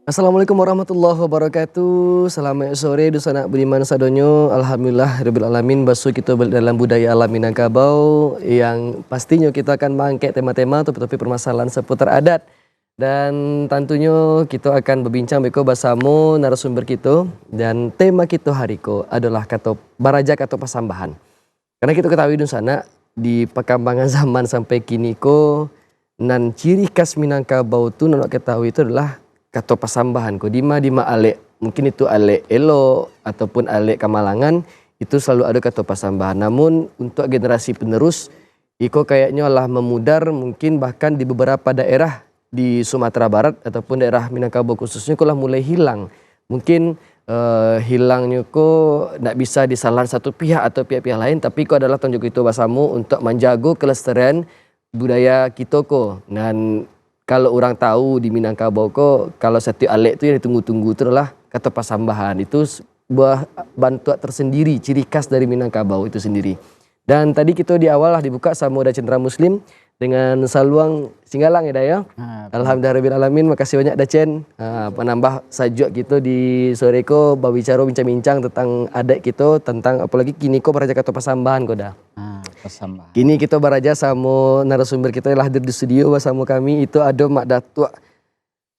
Assalamualaikum warahmatullahi wabarakatuh. Selamat sore Dusanak Beriman Sadonyo. Alhamdulillah Rabbil Alamin. Basuh kita balik dalam budaya alam Minangkabau, yang pastinya kita akan mengangkat tema-tema topik-topik permasalahan seputar adat. Dan tentunya kita akan berbincang bersama narasumber kita. Dan tema kita hari ko adalah kata barajak atau pasambahan. Karena kita ketahui Dusanak di perkembangan zaman sampai kini ko, nan ciri khas Minangkabau tu nak ketahui itu adalah kata pasambahan ko dima alek, mungkin itu alek elok ataupun alek kamalangan, itu selalu ada kata pasambahan. Namun untuk generasi penerus iko kayaknya lah memudar, mungkin bahkan di beberapa daerah di Sumatera Barat ataupun daerah Minangkabau khususnya ko lah mulai hilang. Mungkin hilangnya ko tidak bisa disalah satu pihak atau pihak-pihak lain, tapi ko adalah tanggung jawab kita bersama untuk menjaga kelestarian budaya kita ko. Dan kalau orang tahu di Minangkabau ko, kalau setiap alek tu yang ditunggu-tunggu itu adalah kata pasambahan. Itu sebuah bantuan tersendiri, ciri khas dari Minangkabau itu sendiri. Dan tadi kita di awal lah dibuka sama Cendera Muslim dengan saluang Singgalang ya Daya. Alhamdulillah Rabbil Alamin, makasih banyak Dacen. Penambah sajuk kita di sore ko berbicara bincang-bincang tentang adat kita, tentang apalagi kini ko beraja kata pasambahan ko dah. Pasambahan. Kini kita beraja sama narasumber kita yang hadir di studio bersama kami, itu ada Mak Datuk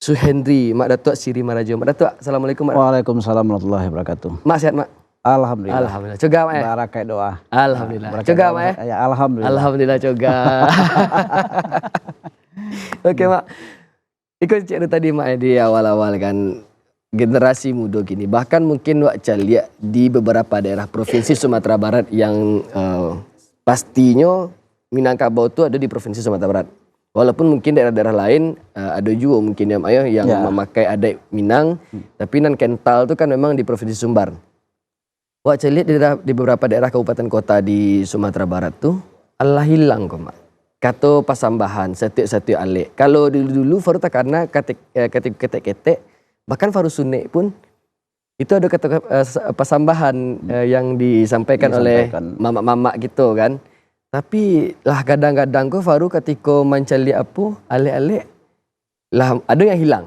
Suhendri, Mak Datuk Siri Marajo. Mak Datuk, Assalamualaikum. Waalaikumsalam warahmatullahi wabarakatuh. Mak sehat Mak? Alhamdulillah. Alhamdulillah. Coga Mak ya? Barakai doa. Alhamdulillah. Coga Mak ya? Ya alhamdulillah. Alhamdulillah coga. Oke Mak. Ikut cerita tadi Mak ya, di awal-awal kan generasi muda gini, bahkan mungkin Wak lihat di beberapa daerah provinsi Sumatera Barat yang pastinya Minangkabau itu ada di provinsi Sumatera Barat. Walaupun mungkin daerah-daerah lain ada juga mungkin yang memakai adat Minang, tapi nan kental itu kan memang di provinsi Sumbar. Wak lihat di beberapa daerah kabupaten kota di Sumatera Barat tuh Allah hilang kok Mak. Kata pasambahan setiap alek. Kalau dulu-dulu baru tak karena ketek-ketek, bahkan faru sunek pun Itu ada kata pasambahan yang disampaikan oleh mamak-mamak gitu kan. Tapi lah kadang-kadang ko Faru ketika mencari apa alik-alik lah ada yang hilang.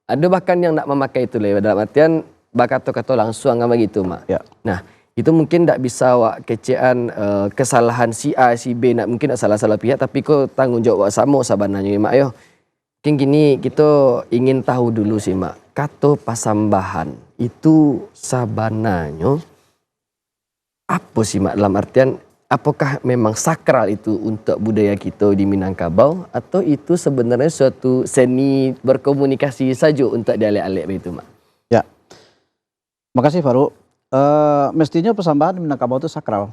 Ada bahkan yang nak memakai itu lah dalam artian kata-kata langsung sama gitu mak. Ya. Nah, itu mungkin tak bisa wak kecean kesalahan si A si B nak mungkin nak salah-salah pihak tapi ko tanggung jawab sama sabananya mak yo. Mungkin gini kita ingin tahu dulu sih mak. Kata pasambahan itu sabananya apa sih mak dalam artian apakah memang sakral itu untuk budaya kita di Minangkabau atau itu sebenarnya suatu seni berkomunikasi saja untuk dialek-alek itu mak? Ya, makasih Faru. Mestinya pesambahan di Minangkabau itu sakral.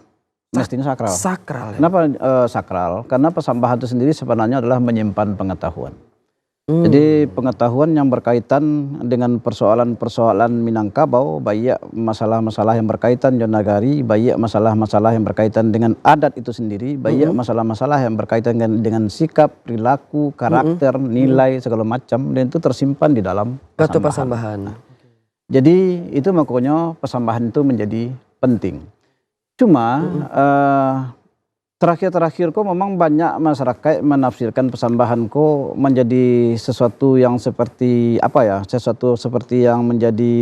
Mestinya sakral. Sakral. Ya? Kenapa sakral? Karena pesambahan itu sendiri sebenarnya adalah menyimpan pengetahuan. Jadi pengetahuan yang berkaitan dengan persoalan-persoalan Minangkabau, baik masalah-masalah yang berkaitan dengan nagari, baik masalah-masalah yang berkaitan dengan adat itu sendiri, baik masalah-masalah yang berkaitan dengan sikap, perilaku, karakter, nilai segala macam, dan itu tersimpan di dalam kata pasambahan. Jadi itu makanya pesambahan itu menjadi penting. Cuma terakhir-terakhir kok memang banyak masyarakat menafsirkan pesambahan kok menjadi sesuatu yang seperti apa ya, sesuatu seperti yang menjadi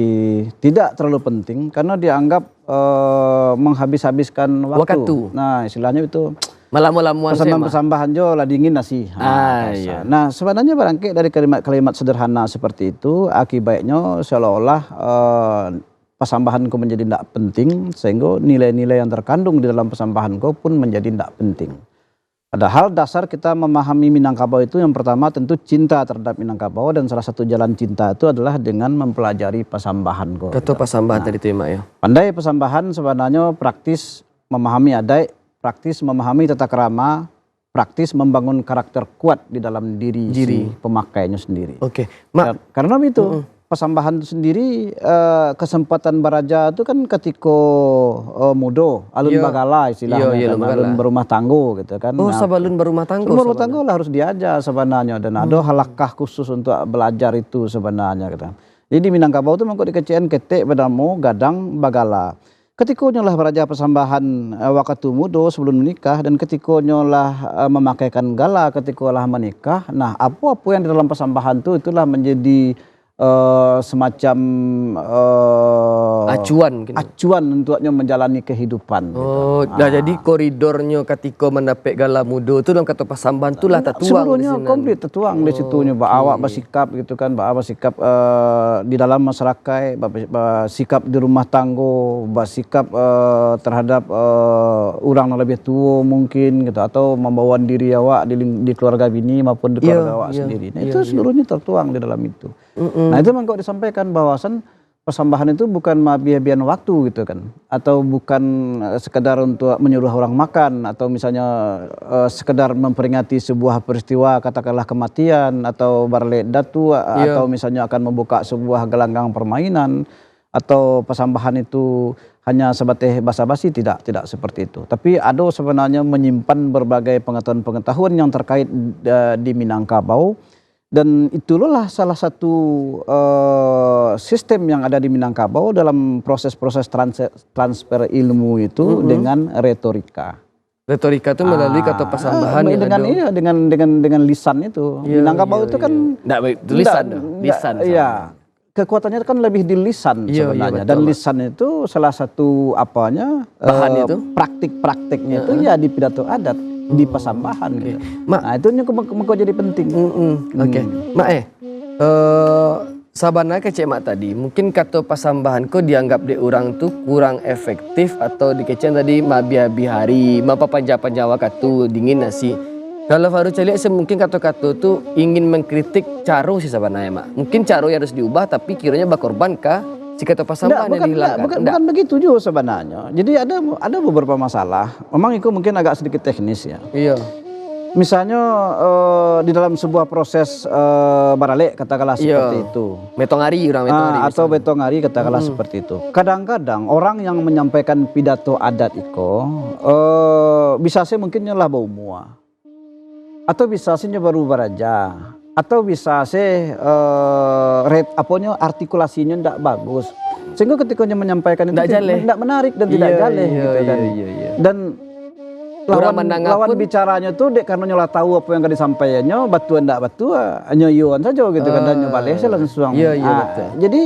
tidak terlalu penting karena dianggap menghabis-habiskan waktu. Nah istilahnya itu pesambahan jo lah dingin nasi. Iya. Nah sebenarnya barangkali dari kalimat-kalimat sederhana seperti itu akibatnya seolah-olah pesambahan ko menjadi tidak penting sehingga nilai-nilai yang terkandung di dalam pesambahan ko pun menjadi tidak penting. Padahal dasar kita memahami Minangkabau itu yang pertama tentu cinta terhadap Minangkabau dan salah satu jalan cinta itu adalah dengan mempelajari pesambahan ko. Kata pasambahan tadi itu mak ya. Pandai pesambahan sebenarnya praktis memahami adat, praktis memahami tata krama, praktis membangun karakter kuat di dalam diri si pemakainya sendiri. Oke, mak. Karena itu pesambahan itu sendiri kesempatan baraja itu kan ketika mudo alun bagala istilahnya alun berumah tanggo gitu kan. Oh, sabalun berumah tanggo. Berumah tanggo lah harus diajar sebenarnya dan ada halakah khusus untuk belajar itu sebenarnya gitu. Jadi di Minangkabau itu mengko dikecian ketek bedamu gadang bagala. Ketika nyolah baraja pesambahan waktu mudo sebelum menikah dan ketika nyolah memakaikan gala ketika lah menikah. Nah, apa-apa yang di dalam pesambahan itu itulah menjadi semacam acuan untuknya menjalani kehidupan. Oh, gitu. Nah jadi koridornya ketika mendapat gala mudo itu dalam kata pasambahan itulah tertuang. Seluruhnya komplit tertuang di situnya. Awak bersikap gitu kan, awak bersikap di dalam masyarakat, bersikap di rumah tanggo, bersikap terhadap orang yang lebih tua mungkin gitu atau membawa diri awak di keluarga bini maupun di keluarga awak sendiri. Nah, itu seluruhnya tertuang di dalam itu. Nah itu memang kok disampaikan bahwasan pesambahan itu bukan habis-habisan waktu gitu kan, atau bukan sekedar untuk menyuruh orang makan atau misalnya sekedar memperingati sebuah peristiwa katakanlah kematian atau barlek datu atau misalnya akan membuka sebuah gelanggang permainan atau pesambahan itu hanya sebatas basa-basi, tidak seperti itu. Tapi ada sebenarnya menyimpan berbagai pengetahuan-pengetahuan yang terkait di Minangkabau. Dan itulah salah satu sistem yang ada di Minangkabau dalam proses-proses transfer ilmu itu dengan retorika. Retorika itu melalui kata pasambahan dengan lisan itu. Minangkabau itu kan lisan. Iya. Kekuatannya kan lebih di lisan sebenarnya. Dan lisan itu salah satu bahan itu praktik-praktiknya itu ya di pidato adat. Di pesambahan gitu. Nah itu kok jadi penting. Oke. Mak sabana kecek mak tadi mungkin kata pasambahan kok dianggap di orang tuh kurang efektif atau dikecian tadi mabiabi hari mapa panjawa katu dingin nasi. Kalau Faru celiak mungkin kata-kata tuh ingin mengkritik caro sih sabana ya mak. Mungkin caro yang harus diubah tapi kiranya bakorban kah? Si kata pasambahan yang dihilangkan. Bukan begitu juga sebenarnya. Jadi ada beberapa masalah. Memang itu mungkin agak sedikit teknis ya. Iya. Misalnya di dalam sebuah proses baralek katakanlah seperti itu. Betongari atau betongari katakanlah seperti itu. Kadang-kadang orang yang menyampaikan pidato adat itu bisa sih mungkin nyolah bau mua. Atau bisa sih baru baraja. atau bisa artikulasinya tidak bagus, sehingga ketika dia menyampaikan itu tidak menarik dan tidak jaleh gitu kan. Dan lawan bicaranya tuh dek karena nyolah tahu apa yang akan disampaikannya, batuan tidak batuan, hanya yuan saja gitu kan, dan nyobaleh langsung. Jadi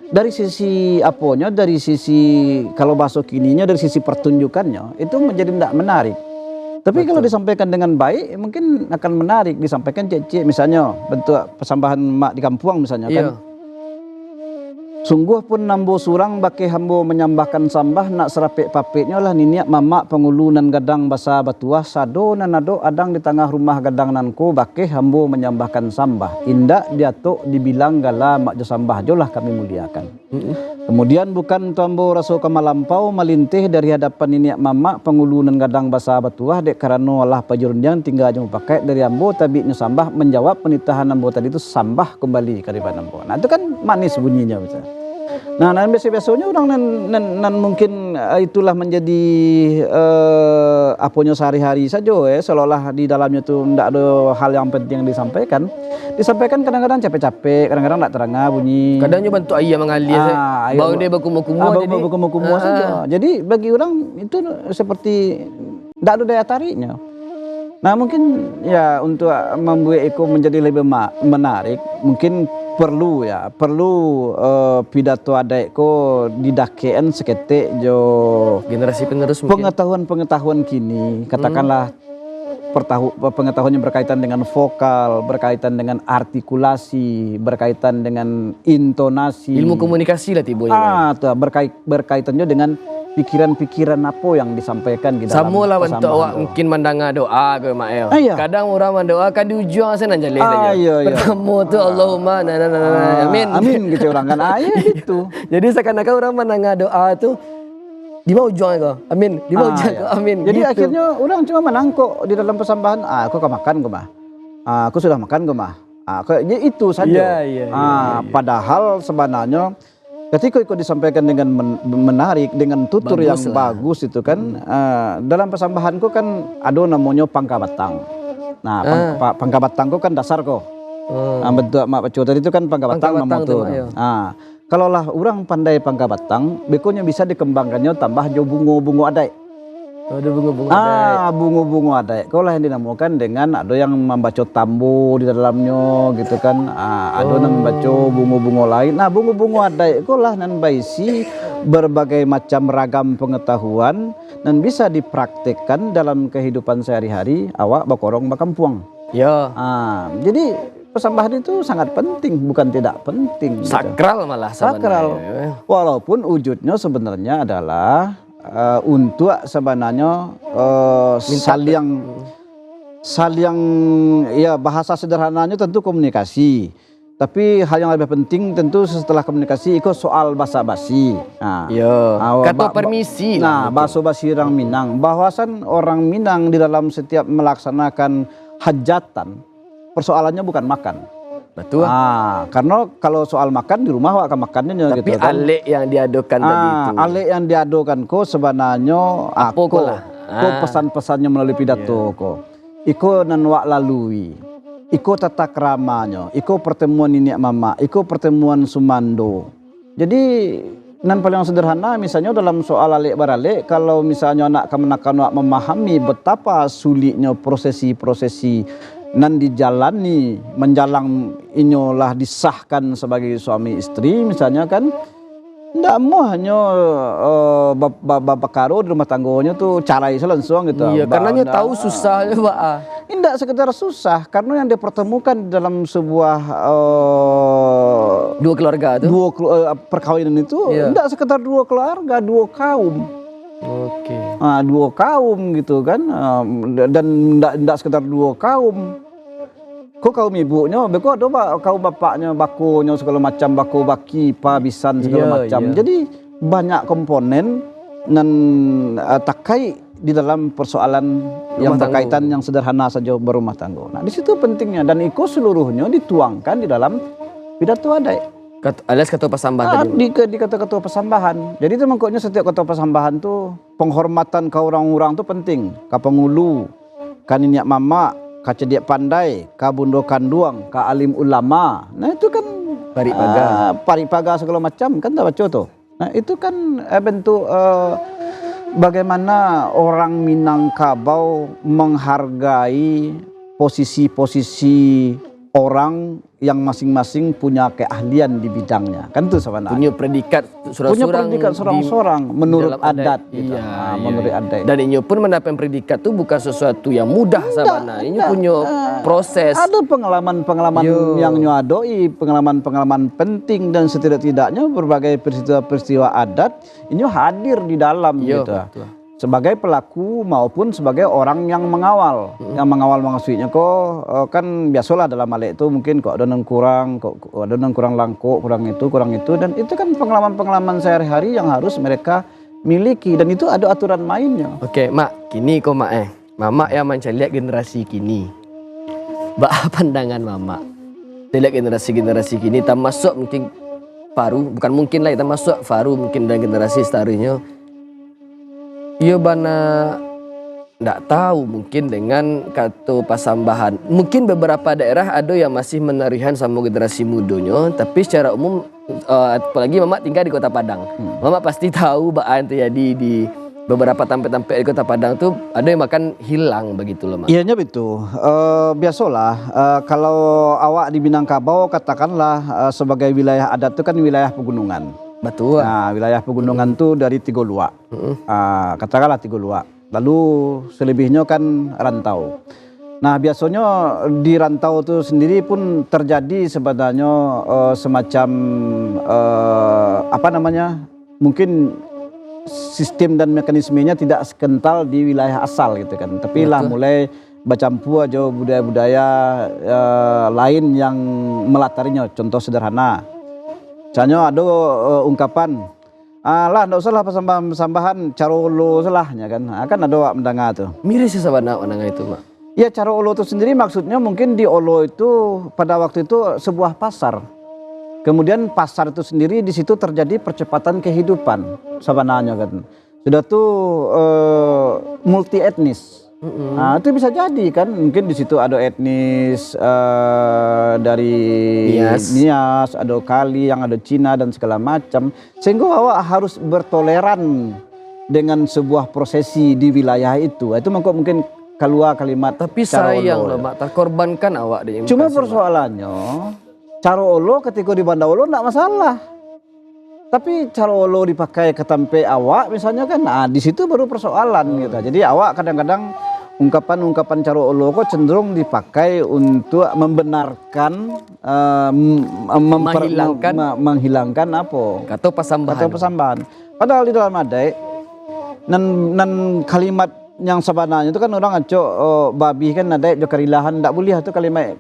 dari sisi aponya, dari sisi kalau bahasa kininya, dari sisi pertunjukannya itu menjadi tidak menarik. Tapi kalau disampaikan dengan baik mungkin akan menarik. Disampaikan cek misalnya bentuk persambahan mak di kampung misalnya kan. Sungguh pun nambo surang bake hambo menyambahkan sambah nak serapik papiknya lah niniak mamak pengulunan gadang basa batuah sado nanado adang di tengah rumah gadang nanko bake hambo menyambahkan sambah indak diatuk dibilang gala mak jo sambah jo lah kami muliakan. Kemudian bukan tambo raso kamalampau malintih dari hadapan niniak mamak pengulunan gadang basa batuah dek karena Allah pajurunjang tinggal jo pakai dari ambo tabiknya sambah menjawab penitahan ambo tadi itu sambah kembali ke depan ambo. Nah itu kan manis bunyinya misalnya. Nah, biasa-biasanya orang nan mungkin itulah menjadi aponya sehari-hari saja seolah-olah di dalamnya tuh tidak ada hal yang penting yang disampaikan. Disampaikan kadang-kadang capek-capek, kadang-kadang tidak terang bunyi. Kadangnya bantu ayah mengalir bau dia berkumur-kumur saja. Jadi bagi orang itu seperti tidak ada daya tariknya. Nah mungkin ya untuk membuat Eko menjadi lebih menarik mungkin perlu pidato adaiko didakean seketik jo generasi penerus pengetahuan kini katakanlah pengetahuan yang berkaitan dengan vokal, berkaitan dengan artikulasi, berkaitan dengan intonasi, ilmu komunikasi lah tibonya. Berkaitannya dengan pikiran-pikiran apa yang disampaikan di dalam sama lah bentuk awak mungkin mendanga doa ke Mael. Kadang orang mendoa kan di ujung sana jaleh saja. Pertama tu Allahumma amin. Amin gitu orang kan. Gitu. Jadi seakan-akan orang mendanga doa tu di bawah ujung ke amin, di bawah ujung ke amin. Jadi gitu. Akhirnya orang cuma menangkok di dalam persambahan. Aku kan makan ke mah. Aku sudah makan ke mah. Itu saja. Padahal sebenarnya ketika itu disampaikan dengan menarik, dengan tutur bagus yang bagus itu kan, dalam persambahanku kan ada namanya pangka batang. Nah, pangka batangku kan dasar kok. Bentuk mak pecu tadi itu kan pangka batang memotor. Kalau lah orang pandai pangka batang, bekonya bisa dikembangkannya tambah jo bungo-bungo adai. Ada bungo-bungo adai. Bungo-bungo adai. Kalau lah yang dinamakan dengan ada yang membaca tambo di dalamnya gitu kan. Ada yang membaca bungo-bungo lain. Nah, bungo-bungo adai kalau lah nan baisi berbagai macam ragam pengetahuan dan bisa dipraktekkan dalam kehidupan sehari-hari awak bakorong bakampuang. Ya. Jadi persambahan itu sangat penting, bukan tidak penting. Sakral gitu. Malah sakral. Walaupun wujudnya sebenarnya adalah untuk sebenarnya saling ya bahasa sederhananya tentu komunikasi. Tapi hal yang lebih penting tentu setelah komunikasi itu soal basa-basi. Kata permisi. Nah, basa-basi orang Minang. Bahwasan orang Minang di dalam setiap melaksanakan hajatan persoalannya bukan makan. Betul. Karena kalau soal makan di rumah akan makannya tapi gitu kan. Alek yang diadokan tadi itu. Alek yang diadokan sebenarnya aku pesan-pesannya melalui pidato ko. Iko nan wak lalui. Iko tata keramanya. Iko pertemuan ini mama. Iko pertemuan Sumando. Jadi nan paling sederhana misalnya dalam soal alek baralek kalau misalnya anak kemenakan wak memahami betapa sulitnya prosesi-prosesi nan dijalani menjalang inyolah disahkan sebagai suami istri misalnya kan ndak mau hanya bapak karo di rumah tangganya tuh carai langsung gitu. Iya, karena tahu susahnya Pak. Tidak sekedar susah karena yang dipertemukan dalam sebuah dua keluarga tuh. Perkawinan itu tidak sekedar dua keluarga, dua kaum. Oke. Dua kaum gitu kan, dan tidak sekedar dua kaum. Kok kaum ibunya, beko ada kaum bapaknya, bakunya segala macam, baku baki, pabisan segala macam. Jadi banyak komponen dan takai di dalam persoalan yang berkaitan yang sederhana saja berumah tangga. Nah di situ pentingnya dan itu seluruhnya dituangkan di dalam pidato adai. Alias ketua persambahan di ketua persambahan. Jadi itu makanya setiap ketua persambahan tuh penghormatan ke orang-orang tuh penting. Ke pengulu, ke niniak mama, kacediak pandai, kabundo kanduang, ka alim ulama. Nah itu kan paripaga segala macam kan tak baca tuh. Nah itu kan bentuk bagaimana orang Minangkabau menghargai posisi-posisi orang yang masing-masing punya keahlian di bidangnya, kan itu sebenarnya. Punya predikat seorang-seorang menurut adat, gitu. Iya, menurut adat. Dan inyo pun mendapat predikat itu bukan sesuatu yang mudah sabana. Inyo punya proses. Ada pengalaman-pengalaman yang nyadoi, pengalaman-pengalaman penting dan setidak-tidaknya berbagai peristiwa-peristiwa adat inyo hadir di dalam gitu. Betul. Sebagai pelaku maupun sebagai orang yang mengawal. Yang mengawal maksudnya kan biasalah dalam hal itu mungkin kok ada yang kurang langkuk, kurang itu dan itu kan pengalaman-pengalaman sehari-hari yang harus mereka miliki dan itu ada aturan mainnya. Oke, Mak, kini Mak Mama yang lihat generasi kini. Pandangan Mama. Saya lihat generasi kini termasuk mungkin Faru, bukan mungkin lah termasuk Faru mungkin dan generasi setarinya. Iya bana nggak tahu mungkin dengan kata pasambahan. Mungkin beberapa daerah ada yang masih menarihan sama generasi mudanya, tapi secara umum apalagi Mama tinggal di Kota Padang. Mama pasti tahu bahwa yang terjadi di beberapa tempat-tempat di Kota Padang tuh ada yang makan hilang begitu loh, Mak. Iyanya betul. Biasalah kalau awak di Minangkabau katakanlah sebagai wilayah adat itu kan wilayah pegunungan. Betul. Nah, wilayah pegunungan tuh dari 3 luak. Katakanlah 3 luak. Lalu selebihnya kan rantau. Nah, biasanya di rantau itu sendiri pun terjadi sebenarnya semacam mungkin sistem dan mekanismenya tidak sekental di wilayah asal gitu kan. Tapi lah mulai bercampur aja budaya-budaya lain yang melatarinya. Contoh sederhana. Misalnya ada ungkapan, lah ndak usah lah persambahan carolo selahnya kan. Kan ada wak mendengar tuh. Miris sih sabana mendengar itu, Mak. Ya carolo itu sendiri maksudnya mungkin di Olo itu pada waktu itu sebuah pasar. Kemudian pasar itu sendiri di situ terjadi percepatan kehidupan sebenarnya kan. Sudah tuh multi etnis. Nah, itu bisa jadi kan mungkin di situ ada etnis dari Nias, ada Kali yang ada Cina dan segala macam. Sehingga awak harus bertoleran dengan sebuah prosesi di wilayah itu. Itu mungkin keluar kalimat. Tapi sayang loh, Mak, terkorbankan awak deh. Cuma persoalannya Carolo ketika di Banda Olo enggak masalah. Tapi carolo dipakai ke tempe awak misalnya kan, nah di situ baru persoalan gitu. Jadi awak kadang-kadang ungkapan-ungkapan carolo kok cenderung dipakai untuk membenarkan, menghilangkan apa? Kata pasambahan. Padahal di dalam adai, nan kalimat yang sebenarnya itu kan orang ngaco babi kan ada jokarilahan tidak boleh itu kalimat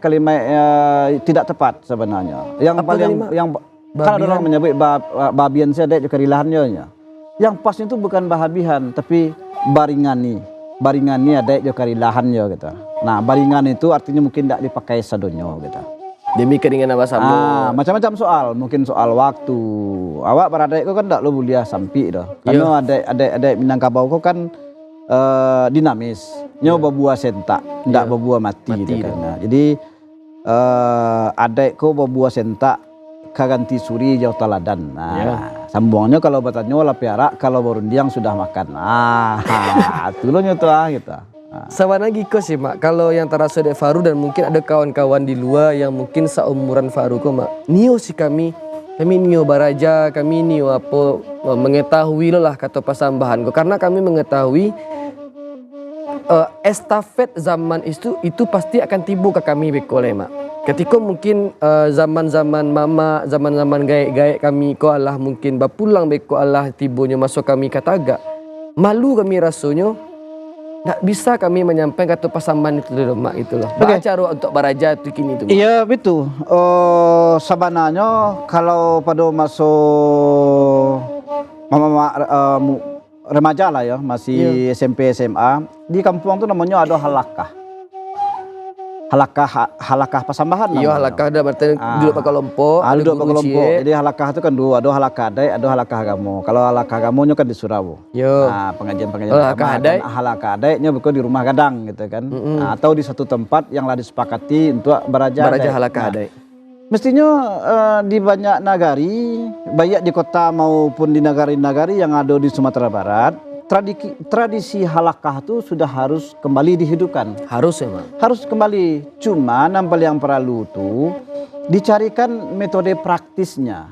tidak tepat sebenarnya. Yang paling yang kan ada orang menyebut babian saya ada jokarilahannya. Yang pasnya itu bukan bahabihan tapi baringani ada jokarilahannya gitu. Nah baringan itu artinya mungkin tidak dipakai sadonyo gitu. Demi keringan apa sama? Macam-macam soal, mungkin soal waktu. Awak beradai kok kan tidak lo boleh sampai dah. Karena ada Minangkabau kok kan dinamis, nyoba buah sentak, tidak berbuah mati gitu kan. Nah, jadi adekku berbuah sentak kaganti suri jauh teladan. Nah, sambungnya kalau batannya lah piara, kalau berundiang sudah makan. Tulunya tuh gitu. Sama lagi kok sih, Mak, kalau yang terasa dari Faru dan mungkin ada kawan-kawan di luar yang mungkin seumuran Faru kok, Mak. Nio sih kami Nio Baraja, kami Nio apa mengetahui lah kata pasambahan kok, karena kami mengetahui estafet zaman itu pasti akan tiba ke kami bekole, Mak. Ketika mungkin zaman-zaman mama, zaman-zaman gaek-gaek kami ko Allah mungkin bapulang beko Allah tibonya masuk kami kataga. Malu kami rasanya. Nggak bisa kami menyampaikan kata pasambahan itu loh, Mak, itu loh. Baca untuk Baraja itu kini itu. Iya betul. Sebenarnya kalau pada masuk remaja lah ya, masih SMP SMA, di kampung tuh namanya ada halakah. halakah pasambahan Iya, namanya. halakah ada berarti duduk pakai kelompok, ada Duduk guru berkelompok. cie. Jadi halakah itu kan dua, ada halakah adai, ada halakah agama. Kalau halakah agamanya kan di surau. Yo. Pengajian-pengajian Kalau agama. halakah adai? Halakah adainya bukan di rumah gadang gitu kan. Atau di satu tempat yang lah disepakati untuk beraja halakah adai. Mestinya di banyak nagari, baik di kota maupun di nagari-nagari yang ada di Sumatera Barat, tradisi halakah itu sudah harus kembali dihidupkan. Harus ya, Mak. Harus kembali. Cuma nampal yang perlu tuh dicarikan metode praktisnya.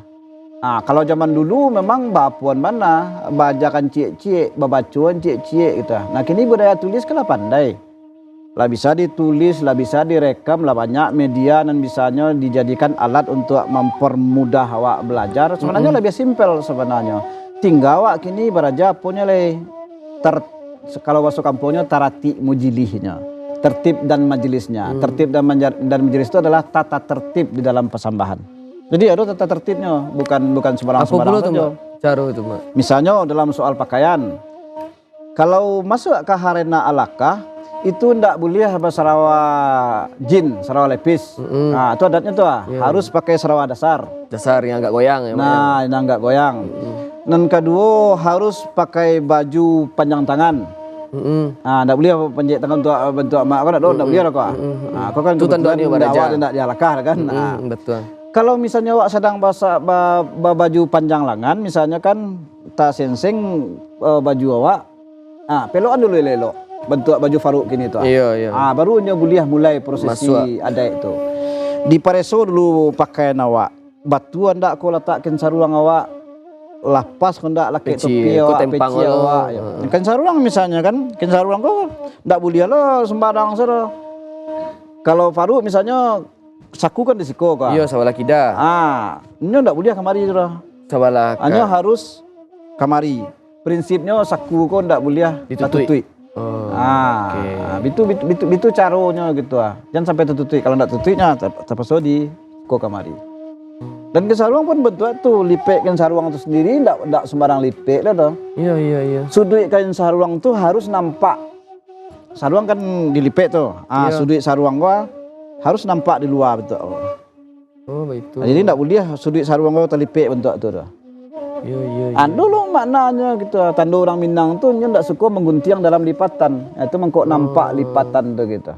Nah, kalau zaman dulu memang bapuan mana, bajakan cie-cie, babacuan cie-cie gitu. Nah, kini budaya tulis kan pandai. Lah bisa ditulis, lah bisa direkam, lah banyak media dan bisanya dijadikan alat untuk mempermudah awak belajar. Sebenarnya lebih simpel sebenarnya. Tinggal awak kini beraja punya kalau bahasa kampungnya tarati mujilihnya, tertib dan majelisnya. Tertib dan majelis itu adalah tata tertib di dalam persambahan. Jadi ada tata tertibnya, bukan sembarang Apa pula tuh, saja. Mak? Cara itu, Mak. Misalnya dalam soal pakaian, kalau masuk ke harena alakah itu ndak boleh bersarawa jin, sarawa lepis. Nah, itu adatnya tuh harus pakai sarawa dasar. Dasar yang agak goyang ya, Mak. Nah, yang enggak goyang. Dan kedua harus pakai baju panjang tangan. Nah, ndak boleh panjang tangan untuk bentuk mak kan, ndak boleh kok. Nah, kau kan Itu tandanya baraja. Awak ndak dialakah kan. Nah, Betul. kalau misalnya awak sedang baju panjang lengan, misalnya kan tak sensing baju awak, pelokan dulu elok. Bentuk baju faruk gini tuh. Iya. Barunya boleh mulai prosesi adat itu. Di pareso dulu pakaian awak. Batu ndak kau letakkan saruang awak. Lapas kau ndak laki topi awak, peci awak. Kan saruang misalnya kan, kan saruang kau ndak boleh lah sembarang sero. Kalau faruk misalnya saku kan di siko kau. Iya, sawala kida. Ini ndak boleh kamari tu. Sawala. Hanya harus kamari. Prinsipnya saku kau ndak boleh ditutui. Itu caranya gitu Jangan sampai tertutup. Kalau enggak tutupnya terpaksa di kamari. Dan ke saruang pun bentuk tuh lipek kain saruang itu sendiri enggak sembarang lipek lah tuh. Iya. Sudut kain saruang tuh harus nampak. Saruang kan dilipek tuh. Sudut saruang gua harus nampak di luar betul. Oh, begitu. Jadi enggak boleh sudut saruang gua terlipek bentuk tuh. Iya. Dulu maknanya gitu. Tanda orang Minang tuh dia tidak suka menggunting dalam lipatan. Itu mengkok nampak lipatan tuh gitu.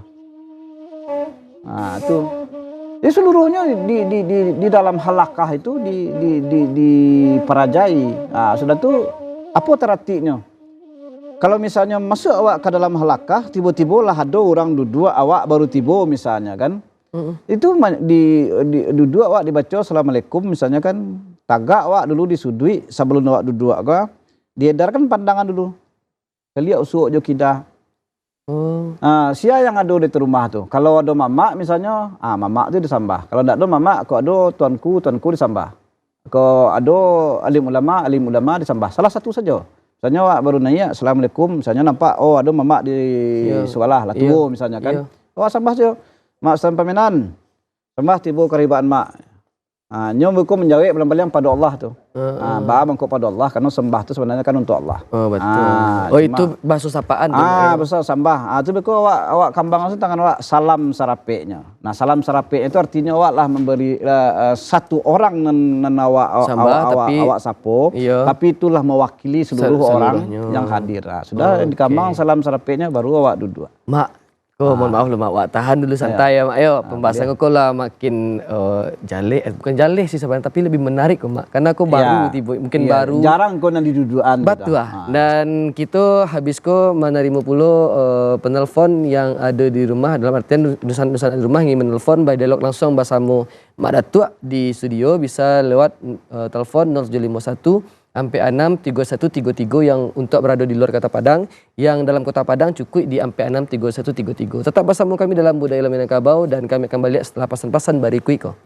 Nah, itu. Jadi seluruhnya di dalam halakah itu diperajai. Nah, sudah tuh apa terartinya? Kalau misalnya masuk awak ke dalam halakah, tiba-tiba lah ada orang duduk, awak baru tiba misalnya kan. Itu di duduk awak dibaca Assalamualaikum misalnya kan. Tagak awak dulu disudui sebelum awak duduk awak diedarkan pandangan dulu. Kalian usuk jo kita. Sia yang ada di rumah tuh. Kalau ada mamak misalnya, mamak itu disambah. Kalau tidak ada mamak, kalau ada tuanku disambah. Kalau ada alim ulama disambah. Salah satu saja. Misalnya awak baru nanya Assalamualaikum, misalnya nampak ada mamak di sekolah lah tuh misalnya kan. Sambah saja. Mak sampai paminan. Sambah tiba keribaan mak. Nyom buku menjawab belang-belang pada Allah tuh. Bangkok pada Allah karena sembah itu sebenarnya kan untuk Allah. Oh, betul. Itu bahasa sapaan tuh. Bahasa sembah. Itu buku awak kambang itu tangan awak salam sarapeknya. Nah, salam sarapek itu artinya awak lah memberi satu orang awak sapo, tapi itulah mewakili seluruh orang yang hadir. Sudah di kambang salam sarapeknya baru awak duduk. Mak, mohon maaf loh, Mak. Wak tahan dulu santai ya, Mak. Ayo, pembahasan kau lah makin bukan jaleh sih sebenarnya, tapi lebih menarik kok, Mak. Karena aku baru mungkin baru. Jarang kau nanti dudukan. Betul. Dan kita habis kau menerima pula penelpon yang ada di rumah, dalam artian dusan-dusan di rumah ingin menelpon by dialog langsung bersama Mak Datuk di studio, bisa lewat telefon 0751 Ampe 6 3133 yang untuk berada di luar Kota Padang, yang dalam Kota Padang cukup di Ampe 6 3133. Tetap bersama kami dalam Budaya Minangkabau dan kami akan balik setelah pasan-pasan berikut ko.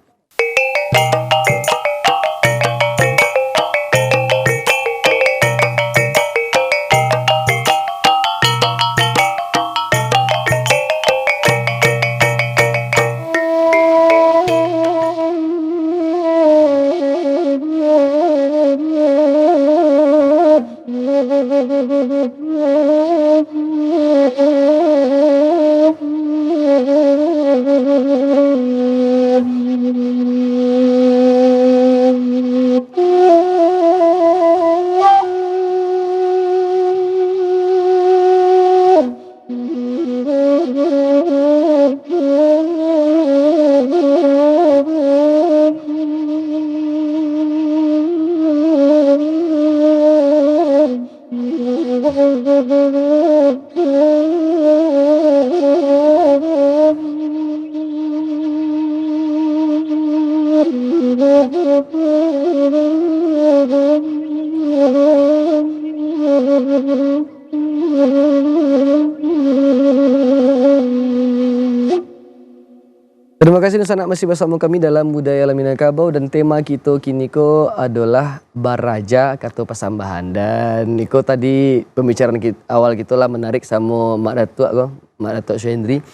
Terima kasih Nusanak masih bersama kami dalam Budaya Alam Minangkabau, dan tema kita kini ko adalah baraja atau pasambahan. Dan niko tadi pembicaraan kita, awal kita lah menarik sama Mak Datuk ko, Mak Datuk Syuhendri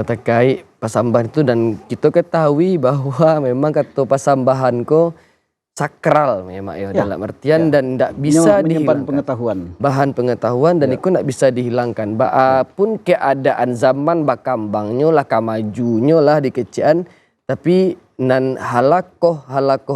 terkait pasambahan itu, dan kita ketahui bahwa memang kata pasambahan ko sakral memang ya, dalam artian dan tidak bisa menyimpan dihilangkan. pengetahuan. Bahan pengetahuan dan itu tidak bisa dihilangkan. Pun keadaan zaman bakambangnya lah, kamajunyo lah di kecian, tapi nan halakoh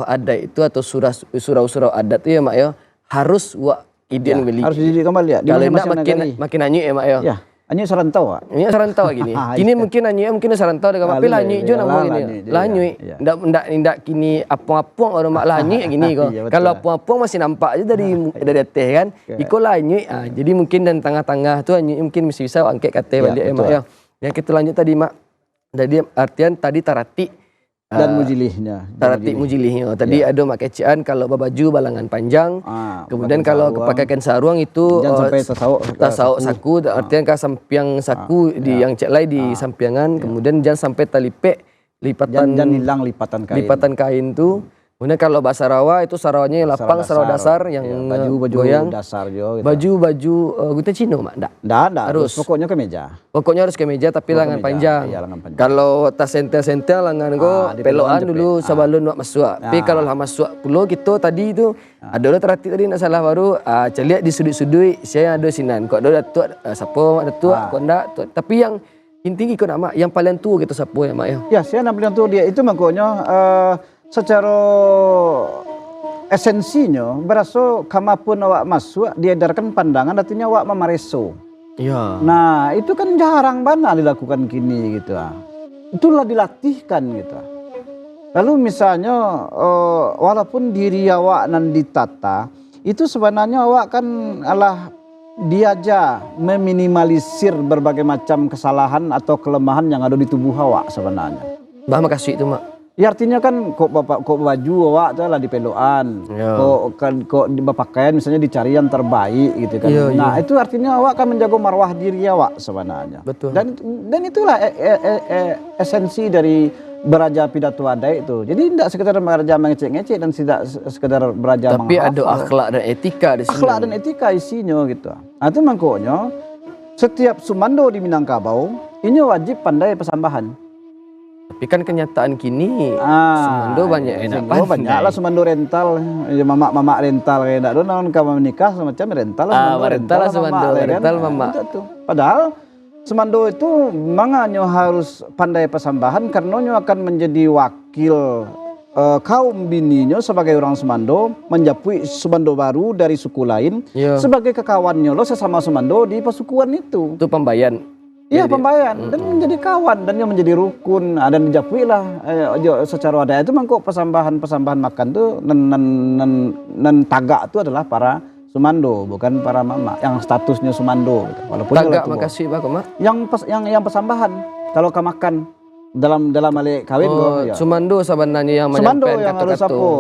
adat itu atau surau adat itu ya mak ya harus wa idin beli. Harus dididik kembali ya. Kalau tidak makin anyu ya mak ya. Ya, anyu serantau Pak. Ini sarantau gini. Kini mungkin anyu mungkin sarantau dengan tapi lanyu jo nama gini. Lanyu. Ndak kini apung-apung orang mak lanyu gini kok. Kalau apung-apung masih nampak aja dari atas kan. Iko lanyu. Jadi mungkin dan tengah-tengah tu anyu mungkin mesti bisa angkat kata balik mak ya. Yang kita lanjut tadi mak. Jadi artian tadi tarati dan mujilihnya. Tarati mujilihnya. Tadi ada mak kecian kalau baju balangan panjang. Kemudian kalau pakaikan saruang itu jangan sampai tasauk saku. Artinya kan sampiang saku di yang cek lain di sampiangan. Kemudian jangan sampai talipek lipatan. Jangan hilang lipatan kain. Lipatan kain tu. Kemudian kalau bahasa Rawa itu sarawanya lapang, sarau dasar yang baju goyang. dasar jo. Baju kita Cino mak Ndak. Harus. Pokoknya kemeja. Pokoknya harus kemeja tapi lengan panjang. Iya, lengan panjang. Kalau tas sentel lengan go peloan dulu sebelum nak masuk. Tapi kalau lah masuk pulau kita tadi itu ada orang terhati tadi nak salah baru celiak di sudut-sudut saya ada sinan. Kok ada datuk siapa ada tua kok ndak. Tapi yang inti kau nak mak yang paling tua kita siapa ya mak ya. Ya, saya nak paling tua dia itu makanya secara esensinya berasa kamapun awak masuk diedarkan pandangan artinya awak memareso. Iya. Nah, itu kan jarang banget dilakukan kini gitu. Itulah dilatihkan gitu. Lalu misalnya walaupun diri awak nan ditata, itu sebenarnya awak kan alah diajar meminimalisir berbagai macam kesalahan atau kelemahan yang ada di tubuh awak sebenarnya. Bah makasih itu mak. Ya artinya kan kok baju awak tu lah di peloan, kok di pakaian misalnya dicari yang terbaik gitu kan. Nah itu artinya awak kan menjaga marwah diri awak sebenarnya. Betul. Dan itulah esensi dari beraja pidato adat itu. Jadi tidak sekedar beraja mengecek-ngecek dan tidak sekedar beraja tapi ada akhlak dan etika di sini. Akhlak dan etika isinya gitu. Nah itu makanya setiap sumando di Minangkabau ini wajib pandai pasambahan. Tapi kan kenyataan kini sumando banyak enak pandai. Banyak lah sumando rental, mamak rental kayak ndak donon kamu menikah semacam rental lah. Rental lah sumando, rental mamak. Padahal sumando itu manganya harus pandai pasambahan karena akan menjadi wakil kaum bininya sebagai orang sumando menjapui sumando baru dari suku lain sebagai kekawannya lo sesama sumando di pasukuan itu. Itu pembayan. Iya pembayan dan menjadi kawan dan yang menjadi rukun dan dijapui lah secara adat itu mangkok pasambahan makan tuh nan tagak itu adalah para sumando bukan para mama yang statusnya sumando gitu. Walaupun tagak makasih Pak Mak. Yang pasambahan kalau kamakan dalam alik kawin sumando sebenarnya yang menyampaikan kata-kata.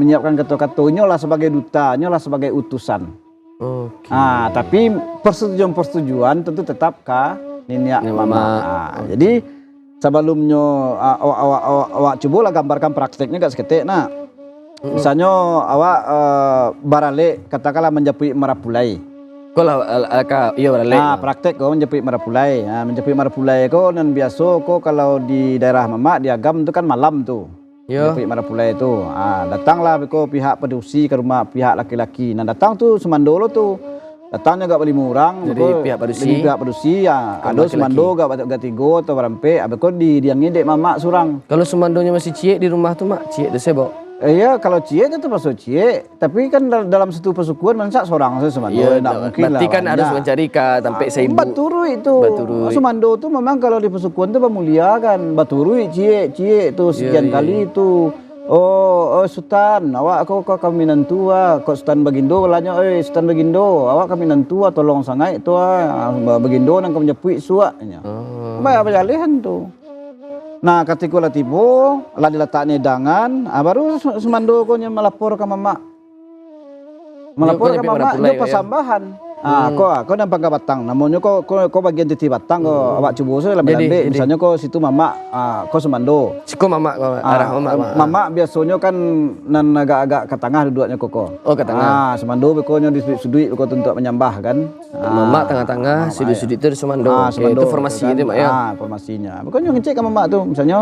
Menyiapkan kata-kata nyolah sebagai duta, nyolah sebagai utusan. Tapi persetujuan tentu tetap Niniak mama. Jadi sebelumnya awak coba lah gambarkan prakteknya gak seketik. Nah, misalnya awak barale katakanlah menjapui merapulai. Kalau iya barale. Praktek kau menjapui merapulai. Menjapui merapulai kau dan biasa kau kalau di daerah mama di agam itu kan malam tuh. Menjapui merapulai itu. Datanglah kau pihak pedusi ke rumah pihak laki-laki. Nah datang tuh semandolo tuh. Datangnya gak berlima orang, jadi pihak pedusi ya, ada sumando gak tiga atau berampe, abis kau diangin dek mamak surang. Kalau sumandonya masih ciek di rumah tuh mak, ciek tu sebab. Iya kalau ciek itu masuk ciek, tapi kan dalam satu pesukuan mansak seorang saja sumando, tidak mungkin lah. Berarti kan harus mencari sampai seibu. Baturui itu, sumando itu memang kalau di pesukuan itu pemulia kan, baturui ciek itu sekian kali itu. Sultan, awak kau kami nantua, kau Sultan Bagindo balanya, Sultan Bagindo, awak kami nantua tolong sangai tu Bagindo nang kau menyepui suaknya. Apa jalihan tu. Nah, ketika lah tiba, lah diletaknya dangan, baru semando kau yang melapor ke mamak. Melapor ke mamak, dia pasambahan. Kau nampak ke batang, namanya kau bagian titik batang, kau awak cuba saya dalam ambil, misalnya kau situ mamak, kau semando. Siko mamak kau arah mamak. Mamak biasanya kan nan agak-agak ke tengah duduknya koko. Oh, ke tengah. Semando bekonya di sudut kau untuk menyambah kan. Mamak tengah-tengah, sudut-sudut itu semando. Semando. Itu formasi kan? itu mak ya. Formasinya. Bekonya ngecek ke mamak tu, misalnya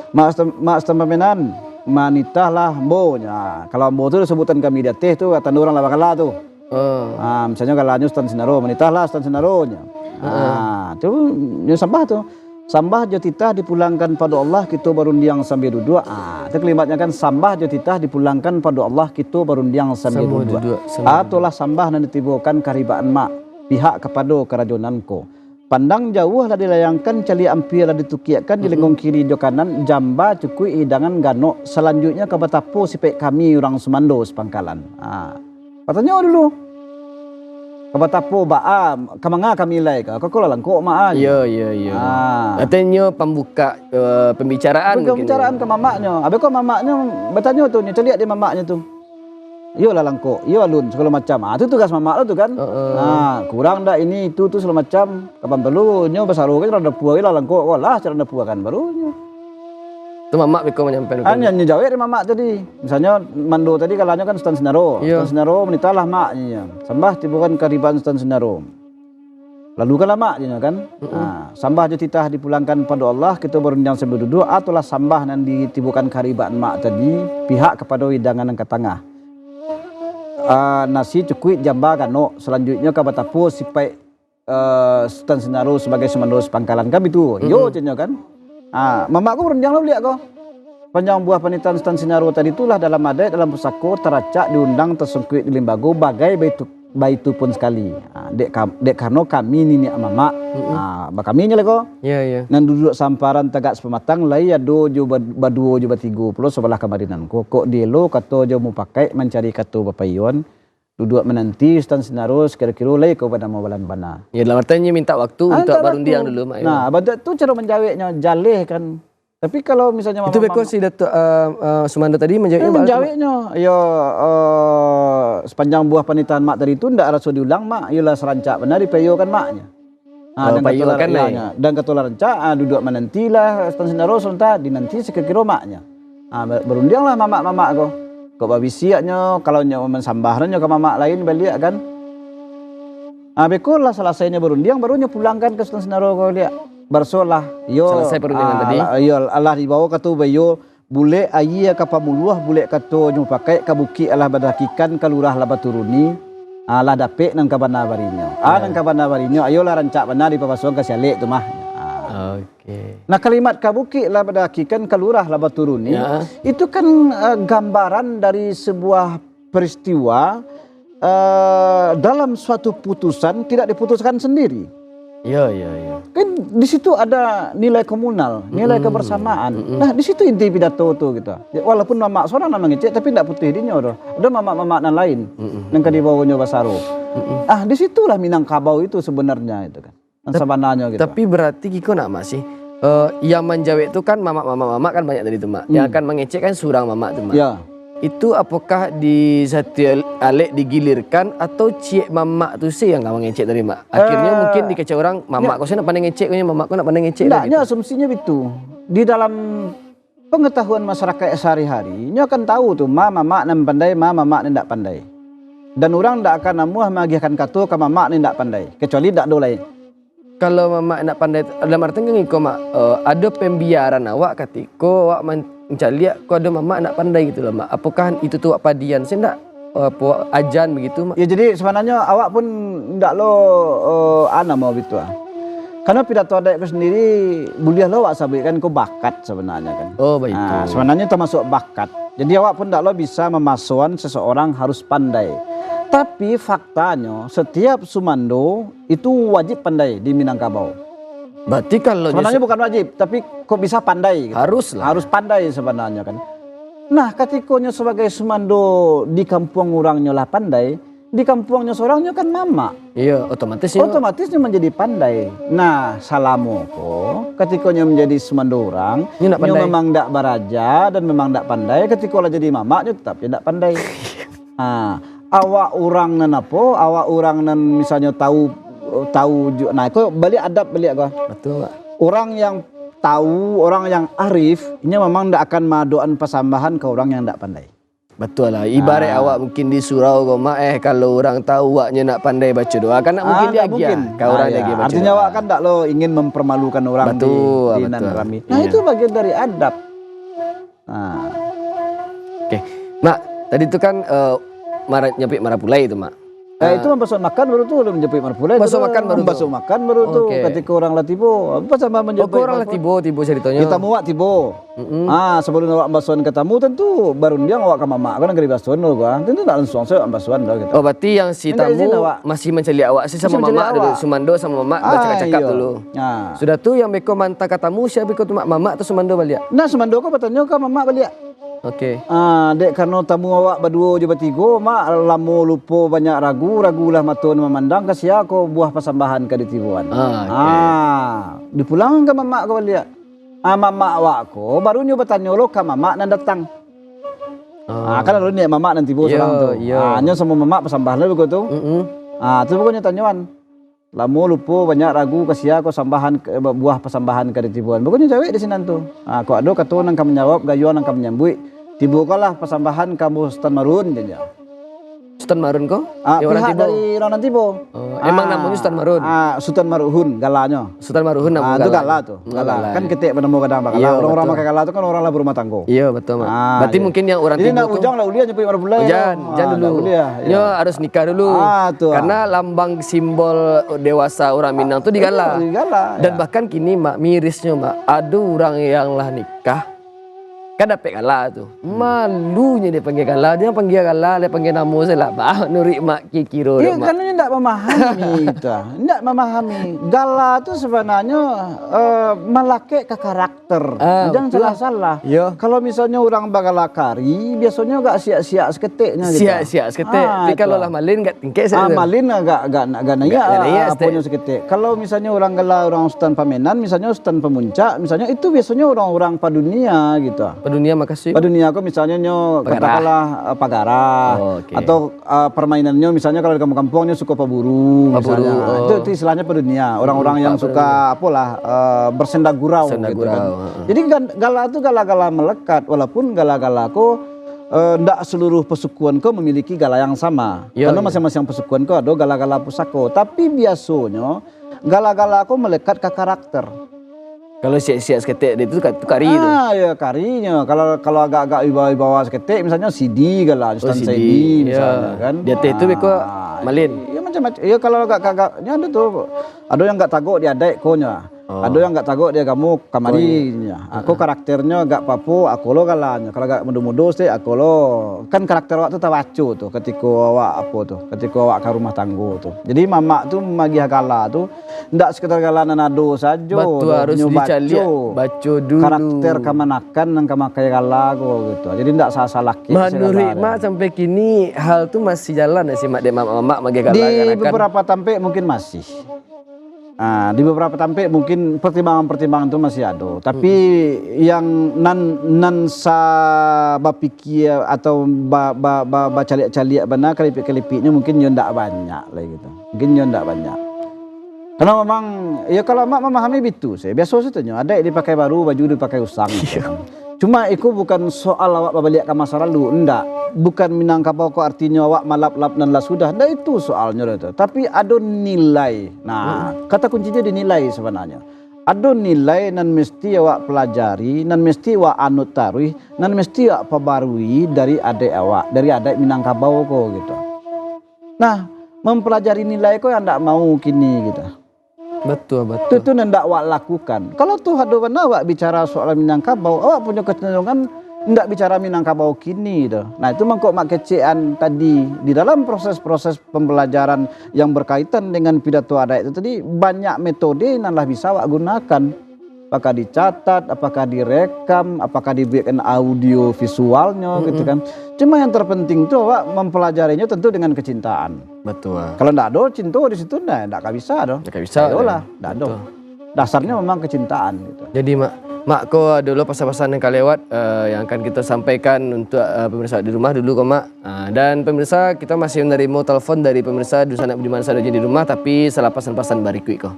mak stempenan manitah lah mbonya. Kalau mbo tu sebutan kami di atas tu kata orang lah bakala tu. Misalnya kalau hanya Sultan Senaro, menitah lah Sultan Senaro nya. Tu yang sambah tu. Sambah jotitah dipulangkan pada Allah kita barundiang sambil duduk. Itu kalimatnya kan sambah jotitah dipulangkan pada Allah kita barundiang sambil duduk. Atulah sambah dan ditibukan karibaan mak pihak kepada kerajonanku. Pandang jauh lah dilayangkan, cali ampir lah ditukiakan, di lenggong kiri jo kanan, jamba cukui hidangan ganok. Selanjutnya ke batapo sipek kami orang Semando sepangkalan. Katanya dulu. Ke batapo kamanga kami ilai ka. Kau lah langkok mak. Ya. Katanya pembuka pembicaraan. Pembicaraan ke mamaknya. Habis kau mamaknya bertanya tu, celiak dia mamaknya tu. Yo lah langkok, yo alun segala macam. Tu tugas mamak lo tu kan. Kurang dah ini itu segala macam. Kapan perlu nyo basaru kan rada puas lah langkok kau lah cara puas kan barunya. Tu mamak beko menyampaikan. Hanya jawab mamak tadi. Misalnya mando tadi kalanya kan Sultan Senaro. Sultan Senaro menitalah maknya. Sambah tibukan kariban Sultan Senaro. Lalu kan maknya kan. Sambah jotitah dipulangkan pada Allah kita berundang sambil duduk atulah sambah nan ditibukan kariban mak tadi pihak kepada hidangan yang ke tengah. Nasi cukui jamba ganok selanjutnya ke batapo sipai Sultan Senaro sebagai semando sepangkalan kami tu. Yo cenyo kan. Mamak aku berundang lo lihat kau. Panjang buah panitan Sultan Senaro tadi itulah dalam adat dalam pusako teracak diundang tersungkuit di limbago bagai baitu pun sekali. Dek karena kami nini mamak. Kami nyele kau. Ya. Nan duduk samparan tegak sepematang lai ado jo baduo jo batigo pulo sebelah kamarinan kok dielo kato jo mau pakai mencari kato bapayuan. Duduk menanti Sultan Senaro sekira-kira lai kau pada mau balan bana. Ya dalam artinya minta waktu untuk barundiang dulu mak. Nah, badak tu cara menjawabnya jaleh kan. Tapi kalau misalnya itu beko si Datuk Sumando tadi menjawabnya. Ya sepanjang buah panitaan mak tadi itu ndak rasa diulang mak, ialah serancak benar dipayo kan maknya. Dan ketua rancak duduk menantilah Sultan Senaro sonta dinanti sekira-kira maknya. Berundianglah mamak-mamak kau. Kau babi siaknya kalau nyo mensambahnya ke mamak lain balik kan. Beko lah selesainya berundiang barunya pulangkan ke Sultan Senaro kau lihat. Bersolah yo selesai perundingan tadi. Yo Allah dibawa katu bayo bule ayi ka pamuluah bule katu nyu pakai kabuki Allah badakikan kalurah lah baturuni. Lah dapek nang kabana barinyo. Nang kabana barinyo ayolah rancak benar di papasuan ka sialek tu mah. Okey. Nah kalimat kabuki lah badakikan kalurah lah baturuni itu kan gambaran dari sebuah peristiwa dalam suatu putusan tidak diputuskan sendiri. Ya. Kan di situ ada nilai komunal, nilai kebersamaan. Nah di situ inti pidato tu gitu. Walaupun mamak seorang nama ngecek tapi tidak putih dinya doh. Ada mamak-mamak nan lain yang kadibawanya basaru. Di situlah Minangkabau itu sebenarnya itu kan. Sebenarnya gitu. Tapi berarti Kiko nak masih yang menjawab itu kan mamak kan banyak tadi tu mak. Yang akan mengecek kan surang mamak tu mak. Ya. Itu apakah di satu alek digilirkan atau cik mamak tu sih yang kamu ngecek tadi mak? Akhirnya mungkin dikecek orang mamak kau nak pandai ngecek, mamak kau nak pandai ngecek. Tidaknya asumsinya itu. Di dalam pengetahuan masyarakat sehari-hari, nyo akan tahu tuh mamak nan pandai, mamak nan tak pandai. Dan orang tak akan namuah mengagiahkan kata ke mamak nan tak pandai, kecuali tak dolai. Kalau mamak nak pandai, dalam artian kau mak ada pembiaran awak katiko awak mencari kau ada mamak nak pandai gitu lah mak. Apakah itu tu awak padian? Saya tak ajan begitu mak. Ya jadi sebenarnya awak pun ndak lo ana mau gitu Karena pidato adat itu sendiri boleh lo awak sampaikan kau bakat sebenarnya kan. Oh baik. Sebenarnya termasuk bakat. Jadi awak pun ndak lo bisa memasukkan seseorang harus pandai. Tapi faktanya setiap Sumando itu wajib pandai di Minangkabau. Berarti kalau sebenarnya bukan wajib, tapi kok bisa pandai? Gitu. Harus lah. Harus pandai sebenarnya kan. Nah, ketikanya sebagai sumando di kampung orangnya lah pandai, di kampungnya seorangnya kan mama. Iya, otomatisnya. Otomatisnya menjadi pandai. Nah, salamo ko ketikanya menjadi sumando orang, Nyo nak nyo pandai. memang ndak baraja dan memang ndak pandai, ketika lah jadi mama nyo tetap ndak pandai. Awak orang nan apa? Awak orang nan misalnya tahu nah kok balik adab balik kok. Betul, Mak. Orang yang tahu, orang yang arif, ini memang ndak akan madoan persambahan ke orang yang ndak pandai. Betul lah. Ibarat awak mungkin di surau kau mak kalau orang tahu awaknya nak pandai baca doa kan nak mungkin dia nggak mungkin. kau orang ya. lagi baca. Artinya doa. awak kan ndak lo ingin mempermalukan orang Betul, di betul. nan kami. Nah, Iya. itu bagian dari adab. Nah, Oke. Mak, tadi itu kan nyampe Marapulai itu, Mak. itu membasuh makan baru tuh belum menjepit marpulai. Basuh makan baru membasuh makan baru tuh Oke. ketika orang lah tibo. Apa sama menjepit? Kau orang lah tibo ceritanya. Kita muak tibo. Sebelum awak basuhan ketemu tentu baru dia awak ke mama kan negeri basuhan lo gua. Tentu tak langsung saya basuhan lo gitu. Oh, berarti yang si Minta izin, tamu awak. masih mencari awak sih sama Masih mencari mama dulu. awak. Sumando sama mama bercakap-cakap iya. dulu. Nah. Sudah tuh yang beko mantah katamu siapa beko tu mama atau Sumando balik? Nah, semando ko bertanya ke mama balik. Oke. Dek karena tamu awak berdua je bertiga, mak lamo lupa banyak ragu lah matun memandang ke sia ko buah persambahan ke ditibuan. Dipulang ke mama ko balik. Mama awak ko baru nyo bertanya lo ke mama nan datang. Kan lalu ni mama nanti tibo Iya, seorang tu. iya. Nyo sama mama persambahan lo begitu. Tu pokoknya tanyaan. Lamo lupa banyak ragu ke sia ko sambahan buah persambahan ke ditibuan. Pokoknya jawab di sini tu. Ko ado kata nang kamu menjawab, gayuan nang kamu menyambut. Tibo kalah persambahan kamu Sultan Marun je. Sultan Marun kau? Pihak dari orang Tibo. Emang namanya Sultan Marun? Sultan Marun galanya. Sultan Marun nama Itu gala tuh. Gala. Kan ketik penemu kadang bakal. Iya, Orang-orang betul. pakai gala itu kan orang lah berumah tangga. Iya betul, Mak. Berarti iya. mungkin yang orang Jadi Tibo nak tuh ujang lah uliah nyampe marah bulan. jangan dulu. Nyo harus nikah dulu. Tuh. Karena lambang simbol dewasa orang Minang tuh di gala. Di gala. Dan bahkan kini Mak mirisnya Mak, ada orang yang lah nikah kan dapat gala tuh. Malunya dia panggil gala, dia panggil gala, dia panggil nama saya lah. Bah Nuri Mak kira Iya, Mak. karena dia tidak memahami kita. Tidak memahami. Gala itu sebenarnya melakek ke karakter. Jangan betul. salah-salah. Iya. Kalau misalnya orang bagala kari, biasanya agak siak-siak seketiknya gitu. Siap seketik. Tapi kalau lah malin enggak tingkes saya. Malin agak naya naya, apanya seketik. Kalau misalnya orang gala orang Sultan Pamenan, misalnya Sultan Pemuncak, misalnya itu biasanya orang-orang padunia gitu. Dunia makasih. Padunia aku misalnya nyo Pagarah. katakanlah pagarah oke. atau permainannya misalnya kalau di kampung-kampungnya suka paburu misalnya. oh. Itu istilahnya padunia. Orang-orang yang suka apalah bersenda gurau Bersenda gitu gurau, kan. heeh. Jadi gala itu gala-gala melekat walaupun gala-gala ko ndak seluruh pesukuan ko memiliki gala yang sama. Iya, Karena iya. masing-masing pesukuan ko ada gala-gala pusako. Tapi biasanya gala-gala ko melekat ke karakter. Kalau siap seketik dia itu kari itu. Ya karinya. Kalau agak-agak wibawa seketik, misalnya CD gala, Sultan CD, CD misalnya ya. kan. Dia itu beko malin. Ya macam-macam. Ya kalau agak-agaknya ada tuh. Ada yang enggak tagok dia adek konya. Ada yang enggak tagok dia kamu kamarinya. Aku karakternya agak papu, aku lo galanya. Kalau agak mudo-mudo sih aku lo. Kan karakter awak tuh tawacu tuh ketika awak apa tuh. Ketika awak ke rumah tanggo tuh. Jadi mama tuh magi gala tuh ndak sekedar gala nanado saja. Betul harus dicari baca dulu. Karakter kamanakan nang kamakai gala ko gitu. Jadi ndak salah-salah ke. Menurut Mak sampai kini hal tuh masih jalan ya sih Mak dia mak magi gala Di beberapa tampek mungkin masih. Di beberapa tampek mungkin pertimbangan-pertimbangan itu masih ada. Tapi yang nan sa bapikir atau caliak-caliak benar kelipik-kelipiknya mungkin yo ndak banyak lah gitu. Mungkin yo ndak banyak. Karena memang ya kalau mak memahami itu saya biasa saja ada yang dipakai baru baju dipakai usang. Gitu. Cuma itu bukan soal awak balik ke masa lalu, enggak. Bukan Minangkabau kok artinya awak malap-lap dan lah sudah. Enggak itu soalnya itu. Tapi ada nilai. Nah, kata kuncinya di nilai sebenarnya. Ada nilai nan mesti awak pelajari, nan mesti awak anut tarui, nan mesti awak perbarui dari adik awak, dari adik Minangkabau kok gitu. Nah, mempelajari nilai kok yang enggak mau kini gitu. Betul. Itu ndak awak lakukan. Kalau tuh ada benar awak bicara soal Minangkabau, awak punya kecenderungan ndak bicara Minangkabau kini dah. Nah itu mangkok mak kecian tadi di dalam proses-proses pembelajaran yang berkaitan dengan pidato adat itu tadi banyak metode yang lah bisa awak gunakan. apakah dicatat, apakah direkam, apakah dibikin audio visualnya gitu kan. Cuma yang terpenting itu Wak mempelajarinya tentu dengan kecintaan. Betul. Kalau ndak ada cinta di situ ndak bisa dong. Nggak bisa. Ayolah, ndak ada. Dasarnya memang kecintaan gitu. Jadi mak kok dulu pesan-pesan yang lewat yang akan kita sampaikan untuk pemirsa di rumah dulu kok mak. Dan pemirsa kita masih menerima telepon dari pemirsa di sana di mana saja di rumah, tapi salah pesan-pesan bariku kok.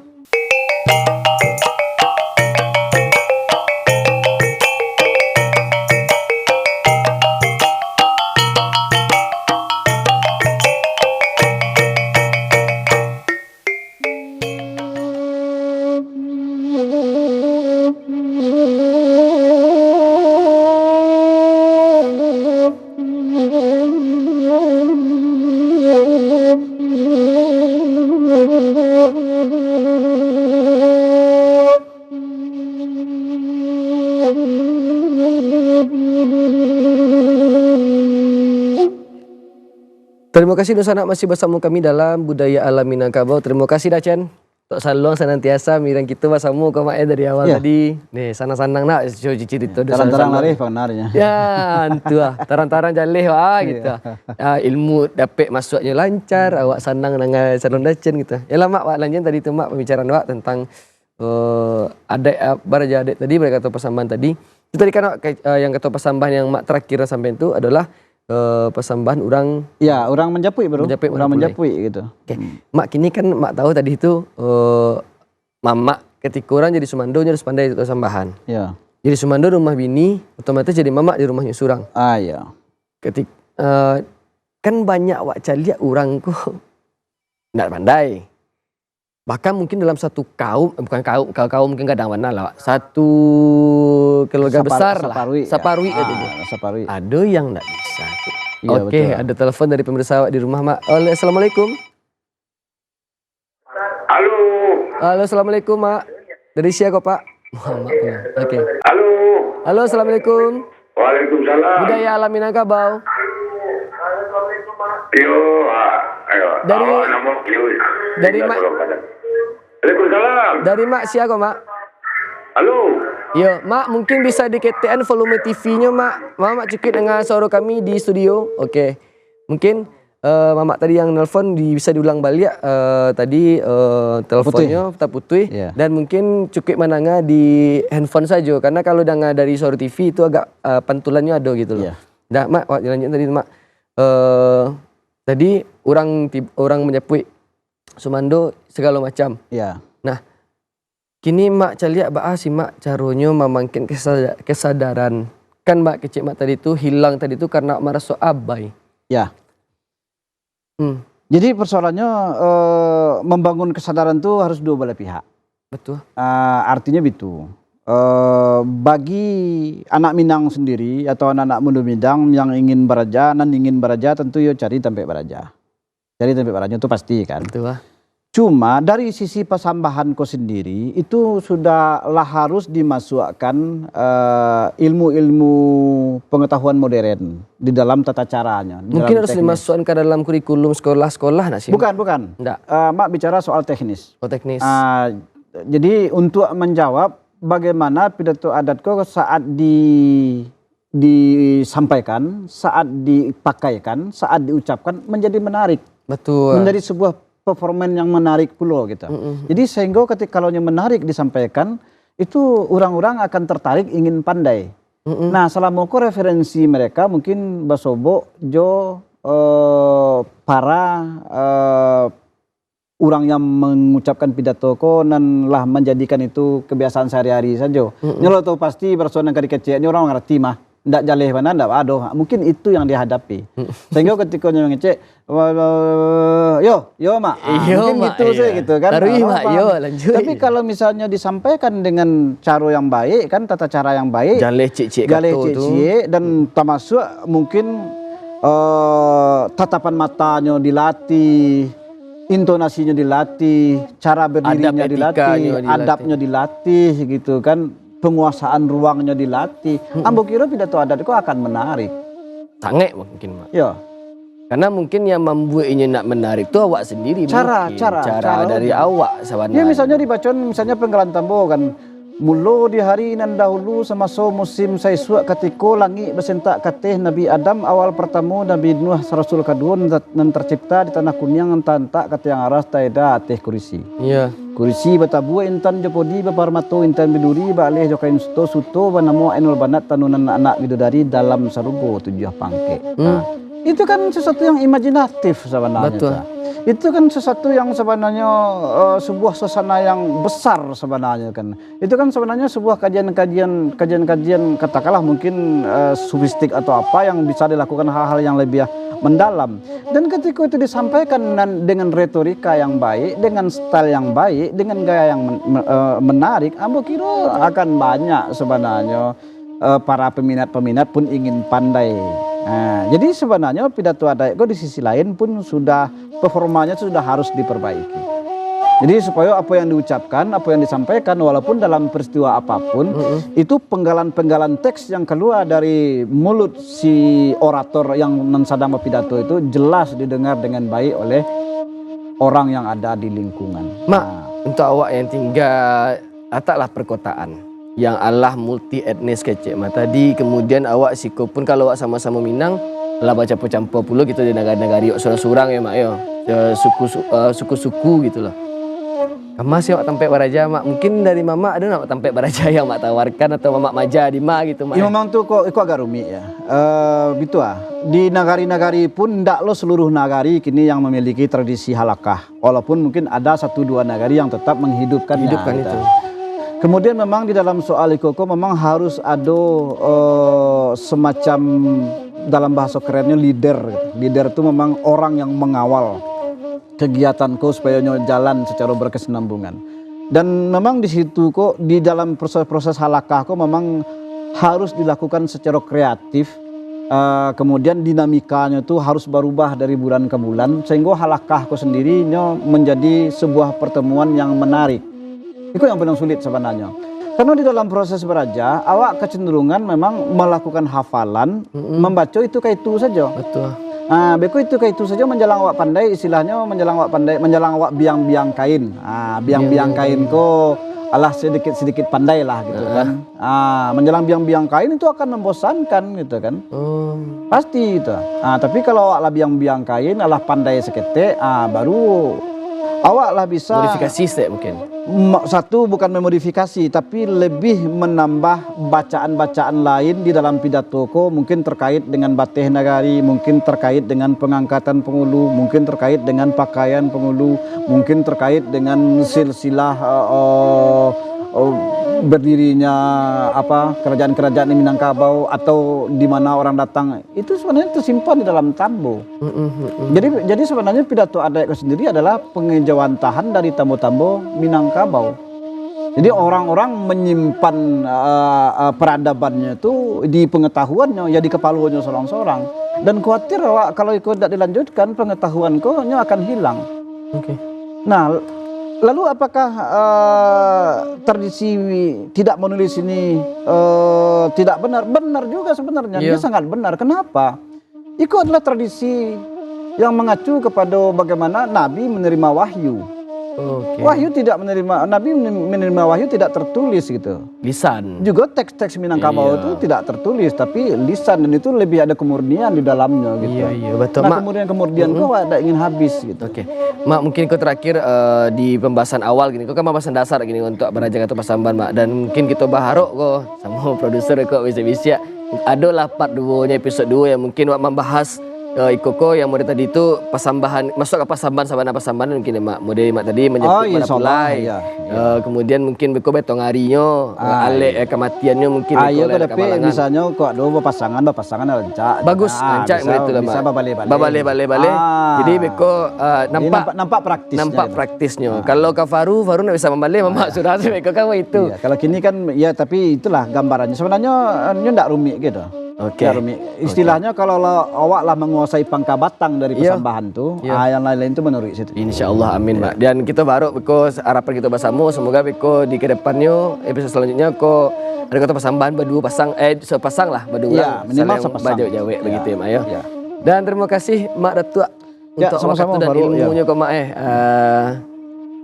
Terima kasih Dosana masih bersama kami dalam Budaya Alam Minangkabau. Terima kasih Dacan. Tok saluang senantiasa mirang kita bersama kau mak dari awal tadi. Nih sana-sanang nak cerita Tarang-tarang larih panarnya. Ya, antu tarang-tarang jaleh gitu. Ilmu dapat masuknya lancar, awak senang dengan salon Dacan gitu. Yalah mak lanjut tadi tu mak pembicaraan awak tentang baraja adik tadi mereka kata persambahan tadi. Itu tadi kan yang kata persambahan yang mak terakhir sampai itu adalah persambahan orang orang menjapui bro. Orang menjapui gitu. Oke. Mak kini kan mak tahu tadi itu mamak ketika orang jadi sumando harus pandai itu persambahan. Ya. Jadi sumando rumah bini otomatis jadi mamak di rumahnya surang. Iya. Ketik kan banyak wak calia orang kok nggak pandai. Bahkan mungkin dalam satu kaum, bukan kaum mungkin kadang mana lah, satu keluarga besar lah, saparwi ya. Saparwi. Ada yang nggak bisa. Iya, Oke, betul. ada telepon dari pemirsa di rumah mak. Assalamualaikum. Halo. Halo, assalamualaikum mak. Dari siapa kok pak? Muhammad. Oke. Halo. Halo, assalamualaikum. Waalaikumsalam. Budaya Alam Minangkabau. Yo, ayo. Dari- Awak nama yo. dari Mak. Waalaikumsalam. Dari mak siapa mak? Halo. Yo, mak mungkin bisa diketekan volume TV-nya mak. Mak cukup dengan suara kami di studio. Oke. Mungkin mamak tadi yang nelpon bisa diulang balik tadi teleponnya tetap putih Yeah. dan mungkin cukup menanga di handphone saja karena kalau dengar dari suara TV itu agak pantulannya ada gitu loh. Yeah. Nah, mak lanjut tadi mak. Tadi orang menyapui sumando segala macam. Iya. Nah, kini mak caliak si mak caranya memangkin kesadaran. Kan mak kecil mak tadi itu hilang tadi itu karena merasa abai. Ya. Jadi persoalannya membangun kesadaran itu harus dua belah pihak. Betul. Artinya begitu. Bagi anak Minang sendiri atau anak-anak muda Minang yang ingin beraja tentu ya cari tempat beraja. Cari tempat beraja itu pasti kan. Betul. Cuma dari sisi persambahanku sendiri itu sudahlah harus dimasukkan ilmu-ilmu pengetahuan modern di dalam tata caranya. Mungkin harus dimasukkan ke dalam kurikulum sekolah-sekolah nggak sih? Bukan. Enggak. Mak bicara soal teknis. Oh teknis. Jadi untuk menjawab bagaimana pidato adatku saat disampaikan, saat dipakaikan, saat diucapkan menjadi menarik. Betul. Menjadi sebuah performan yang menarik pula gitu. Jadi sehingga ketika kalau yang menarik disampaikan itu orang-orang akan tertarik ingin pandai. Nah selama ko referensi mereka mungkin basobo para orang yang mengucapkan pidato ko dan lah menjadikan itu kebiasaan sehari-hari saja. Nyelo tahu pasti persoalan kali kecil ini orang ngerti mah. Ndak jaleh mana ndak aduh mungkin itu yang dihadapi. Sehingga ketika yang ngecek yo mak. Mungkin gitu sih gitu kan. Taruh mak yo lanjut. Tapi kalau misalnya disampaikan dengan cara yang baik kan tata cara yang baik. Jaleh cik-cik Dan termasuk mungkin tatapan matanya dilatih, intonasinya dilatih, cara berdirinya dilatih, adabnya dilatih gitu kan. Penguasaan ruangnya dilatih. Ambo kira pidato adat itu akan menarik. Sange mungkin mak. Ya. Karena mungkin yang membuatnya nak menarik itu awak sendiri. Cara dari awak sebenarnya. Ya misalnya dibaca misalnya Penggalan Tambo kan Mulo di hari nan dahulu semasa musim saisua ketika langit bersentak katih Nabi Adam awal pertama Nabi Nuh Rasul kedua nan tercipta di tanah kuning nan tantak kata yang aras taida atih kurisi. Iya. Kurisi batabu intan jopodi baparmato intan biduri balih jokain suto banamo enul banat tanunan anak bidadari dalam sarugo 7 pangke. Nah, itu kan sesuatu yang imajinatif sebenarnya. Betul. Itu kan sesuatu yang sebenarnya sebuah suasana yang besar sebenarnya kan. Itu kan sebenarnya sebuah kajian-kajian katakanlah mungkin subistik atau apa yang bisa dilakukan hal-hal yang lebih mendalam. Dan ketika itu disampaikan dengan retorika yang baik, dengan style yang baik, dengan gaya yang menarik, ambo kira akan banyak sebenarnya para peminat-peminat pun ingin pandai. Nah, jadi sebenarnya pidato Adaeko di sisi lain pun sudah performanya sudah harus diperbaiki. Jadi supaya apa yang diucapkan, apa yang disampaikan walaupun dalam peristiwa apapun itu penggalan-penggalan teks yang keluar dari mulut si orator yang sedang berpidato itu jelas didengar dengan baik oleh orang yang ada di lingkungan. Mak, untuk awak yang tinggal letaklah perkotaan yang Allah multi etnis kecik mah tadi, kemudian awak siko pun kalau awak sama-sama Minang lah baca campur pula gitu di negara-negara surang-surang ya mak ya, suku-suku gitu loh. Masih awak tampek baraja mak, mungkin dari mama ada nak tampek baraja yang mak tawarkan atau mama maja di mak gitu mak. Ya memang tuh kok agak rumit ya. Gitu di nagari-nagari pun ndak lo seluruh nagari kini yang memiliki tradisi halakah, walaupun mungkin ada 1-2 nagari yang tetap menghidupkan itu. Kemudian memang di dalam soal ikoko memang harus ada semacam dalam bahasa kerennya leader. Leader itu memang orang yang mengawal kegiatanku supaya jalan secara berkesinambungan. Dan memang di situ kok di dalam proses-proses halakah kok memang harus dilakukan secara kreatif. Kemudian dinamikanya itu harus berubah dari bulan ke bulan sehingga halakah kok sendirinya menjadi sebuah pertemuan yang menarik. Itu yang paling sulit sebenarnya. Karena di dalam proses beraja, awak kecenderungan memang melakukan hafalan, membaca itu kayak itu saja. Betul. Nah, beko itu kayak itu saja menjelang awak pandai, istilahnya menjelang awak biang-biang kain. Biang-biang kain ko alah sedikit-sedikit pandai lah gitu kan. Menjelang biang-biang kain itu akan membosankan gitu kan. Pasti itu. Tapi kalau awak lah biang-biang kain alah pandai sekete, baru awak lah bisa modifikasi saya mungkin. Satu bukan memodifikasi tapi lebih menambah bacaan-bacaan lain di dalam pidatoku, mungkin terkait dengan bateh nagari, mungkin terkait dengan pengangkatan pengulu, mungkin terkait dengan pakaian pengulu, mungkin terkait dengan silsilah berdirinya kerajaan-kerajaan di Minangkabau atau di mana orang datang, itu sebenarnya tersimpan di dalam tambo. Jadi sebenarnya pidato Adaeko sendiri adalah pengejawantahan dari tambo-tambo Minangkabau. Jadi orang-orang menyimpan peradabannya itu di pengetahuannya, ya di kepalanya seorang-seorang. Dan khawatir kalau itu tidak dilanjutkan pengetahuanku akan hilang. Nah, lalu apakah tradisi tidak menulis ini tidak benar? Benar juga sebenarnya. Dia sangat benar. Kenapa? Itu adalah tradisi yang mengacu kepada bagaimana Nabi menerima wahyu. Wahyu tidak menerima, Nabi menerima wahyu tidak tertulis gitu. Lisan. Juga teks-teks Minangkabau itu tidak tertulis, tapi lisan, dan itu lebih ada kemurnian di dalamnya gitu. Iya, betul. Nah, kemudian kau ada ingin habis gitu. Mak, mungkin kau terakhir di pembahasan awal gini, kau kan pembahasan dasar gini untuk beraja atau pasamban mak, dan mungkin kita baharok kau sama produser kau bisa-bisa ada lah part 2-nya episode 2 yang mungkin membahas Ikoko yang model tadi itu pasambahan, masuk ke pasamban pasamban mungkin mak model mak tadi menyebut pada pulai. Kemudian mungkin beko betong harinya, alek kematiannya mungkin ayo ke depan misalnya kok ada pasangan rancak. Bagus rancak itu lah mak. Bisa balik. Jadi beko nampak praktisnya. Kalau ke Faru nak bisa membalik mak sudah beko kamu itu. Kalau kini kan ya, tapi itulah gambarannya. Sebenarnya enggak rumit gitu. Istilahnya kalau awak lah menguasai pangka batang dari persambahan tuh, yang lain-lain itu menurut situ. Insyaallah, amin mak. Dan kita baru because harapan kita bersama, semoga beko di kedepannya episode selanjutnya kok ada kata pasambahan berdua pasang sepasang lah berdua. Minimal sepasang. Jawek begitu ya mak ya. Dan terima kasih Mak Datuk untuk sama-sama waktu dan ilmunya kok mak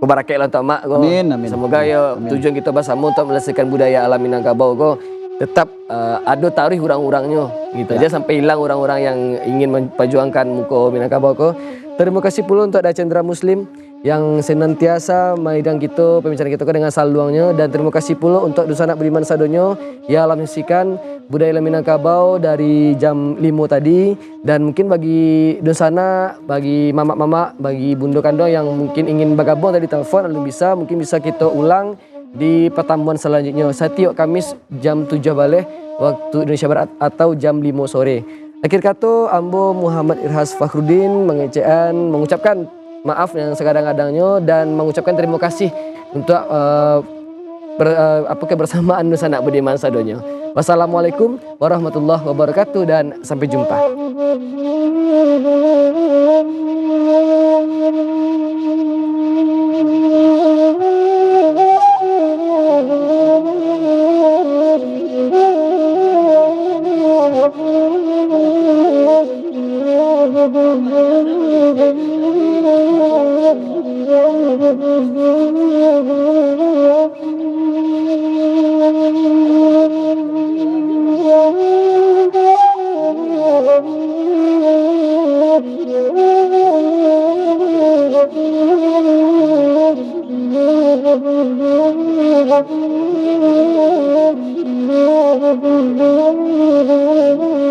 Barakai lah untuk mak ko. Amin, amin. Semoga ya tujuan kita bersama untuk melestarikan budaya alam Minangkabau ko tetap ada tarikh orang-orangnya gitu aja sampai hilang orang-orang yang ingin memperjuangkan muka Minangkabau ko. Terima kasih pula untuk Datuk Cendera Muslim yang senantiasa maidang kita pembicaraan kita dengan saluangnya, dan terima kasih pula untuk Dusanak Budiman Sadonyo yang telah menyaksikan budaya Minangkabau dari jam 5 tadi. Dan mungkin bagi Dusana, bagi mamak-mamak, bagi bunda kandung yang mungkin ingin bergabung tadi telefon, mungkin bisa kita ulang di pertemuan selanjutnya setiap Kamis jam 7 balik waktu Indonesia Barat atau jam 5 sore. Akhir kata, Ambo Muhammad Irhas Fakhruddin mengucapkan maaf yang sekadang-kadangnya dan mengucapkan terima kasih untuk kebersamaan Dusanak Budiman Sadonyo. Wassalamualaikum warahmatullahi wabarakatuh dan sampai jumpa. Thank you.